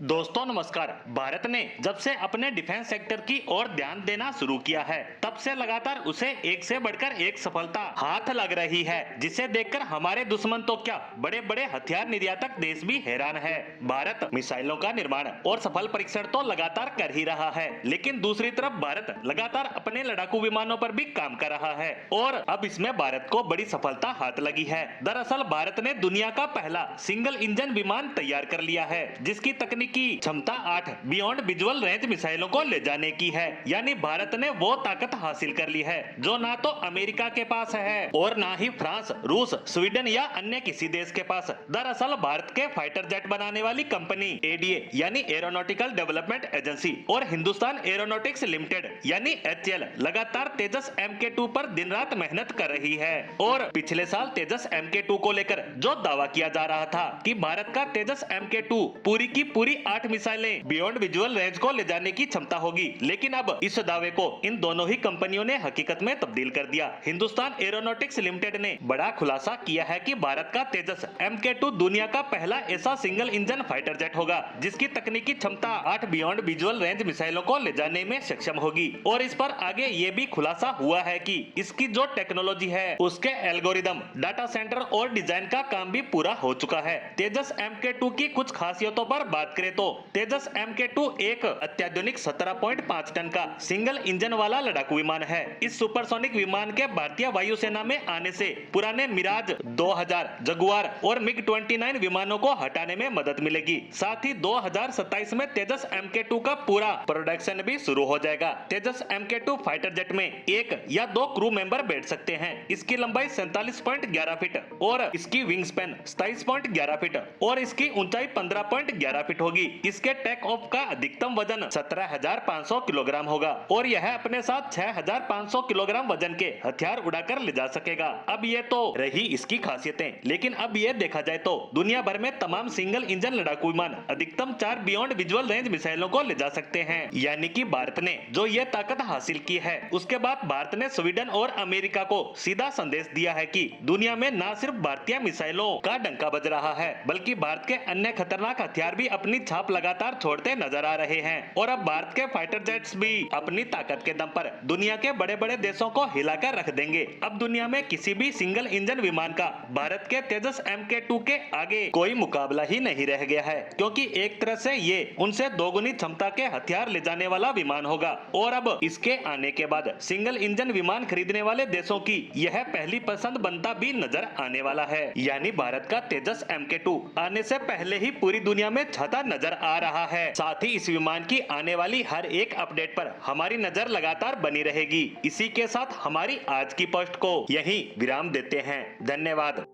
दोस्तों नमस्कार। भारत ने जब से अपने डिफेंस सेक्टर की ओर ध्यान देना शुरू किया है तब से लगातार उसे एक से बढ़कर एक सफलता हाथ लग रही है, जिसे देखकर हमारे दुश्मन तो क्या बड़े बड़े हथियार निर्यातक देश भी हैरान है। भारत मिसाइलों का निर्माण और सफल परीक्षण तो लगातार कर ही रहा है, लेकिन दूसरी तरफ भारत लगातार अपने लड़ाकू विमानों पर भी काम कर रहा है और अब इसमें भारत को बड़ी सफलता हाथ लगी है। दरअसल भारत ने दुनिया का पहला सिंगल इंजन विमान तैयार कर लिया है, जिसकी तकनीकी क्षमता 8 बियॉन्ड विजुअल रेंज मिसाइलों को ले जाने की है। यानी भारत ने वो ताकत हासिल कर ली है जो ना तो अमेरिका के पास है और ना ही फ्रांस, रूस, स्वीडन या अन्य किसी देश के पास। दरअसल भारत के फाइटर जेट बनाने वाली कंपनी एडीए यानी एरोनॉटिकल डेवलपमेंट एजेंसी और हिंदुस्तान एरोनॉटिक्स लिमिटेड यानी एचएएल लगातार तेजस MK2 पर दिन रात मेहनत कर रही है। और पिछले साल तेजस MK2 को लेकर जो दावा किया जा रहा था कि भारत का तेजस MK2 पूरी की पूरी 8 मिसाइलें बियॉन्ड विजुअल रेंज को ले जाने की क्षमता होगी, लेकिन अब इस दावे को इन दोनों ही कंपनियों ने हकीकत में तब्दील कर दिया। हिंदुस्तान एरोनॉटिक्स लिमिटेड ने बड़ा खुलासा किया है कि भारत का तेजस MK2 दुनिया का पहला ऐसा सिंगल इंजन फाइटर जेट होगा जिसकी तकनीकी क्षमता 8 बियॉन्ड विजुअल रेंज मिसाइलों को ले जाने में सक्षम होगी। और इस पर आगे ये भी खुलासा हुआ है कि इसकी जो टेक्नोलॉजी है उसके एल्गोरिदम, डाटा सेंटर और डिजाइन का काम भी पूरा हो चुका है। तेजस MK2 की कुछ खासियतों पर बात करें तो तेजस MK2 एक अत्याधुनिक 17.5 टन का सिंगल इंजन वाला लड़ाकू विमान है। इस सुपरसोनिक विमान के भारतीय वायुसेना में आने से पुराने मिराज 2000, जगुआर और MiG-29 विमानों को हटाने में मदद मिलेगी। साथ ही 2027 में तेजस MK2 का पूरा प्रोडक्शन भी शुरू हो जाएगा। तेजस MK2 फाइटर जेट में 1 या 2 क्रू मेंबर बैठ सकते हैं। इसकी लंबाई 47.11 फीट और इसकी विंग स्पैन 27.11 फीट और इसकी ऊंचाई 15.11 फीट होगी। इसके टेक ऑफ का अधिकतम वजन 17,500 किलोग्राम होगा और यह अपने साथ 6,500 किलोग्राम वजन के हथियार उड़ाकर ले जा सकेगा। अब ये तो रही इसकी खासियतें, लेकिन अब ये देखा जाए तो दुनिया भर में तमाम सिंगल इंजन लड़ाकू विमान अधिकतम 4 बियॉन्ड विजुअल रेंज मिसाइलों को ले जा सकते हैं। यानी कि भारत ने जो ये ताकत हासिल की है उसके बाद भारत ने स्वीडन और अमेरिका को सीधा संदेश दिया है कि दुनिया में न सिर्फ भारतीय मिसाइलों का डंका बज रहा है बल्कि भारत के अन्य खतरनाक हथियार भी अपनी छाप लगातार छोड़ते नजर आ रहे हैं। और अब भारत के फाइटर जेट्स भी अपनी ताकत के दम पर दुनिया के बड़े बड़े देशों को हिलाकर रख देंगे। अब दुनिया में किसी भी सिंगल इंजन विमान का भारत के तेजस MK2 के आगे कोई मुकाबला ही नहीं रह गया है, क्योंकि एक तरह से ये उनसे दोगुनी क्षमता के हथियार ले जाने वाला विमान होगा। और अब इसके आने के बाद सिंगल इंजन विमान खरीदने वाले देशों की यह पहली पसंद बनता भी नजर आने वाला है। यानी भारत का तेजस MK2 आने से पहले ही पूरी दुनिया में छाता नजर आ रहा है। साथ ही इस विमान की आने वाली हर एक अपडेट पर हमारी नजर लगातार बनी रहेगी। इसी के साथ हमारी आज की पोस्ट को यहीं विराम देते हैं। धन्यवाद।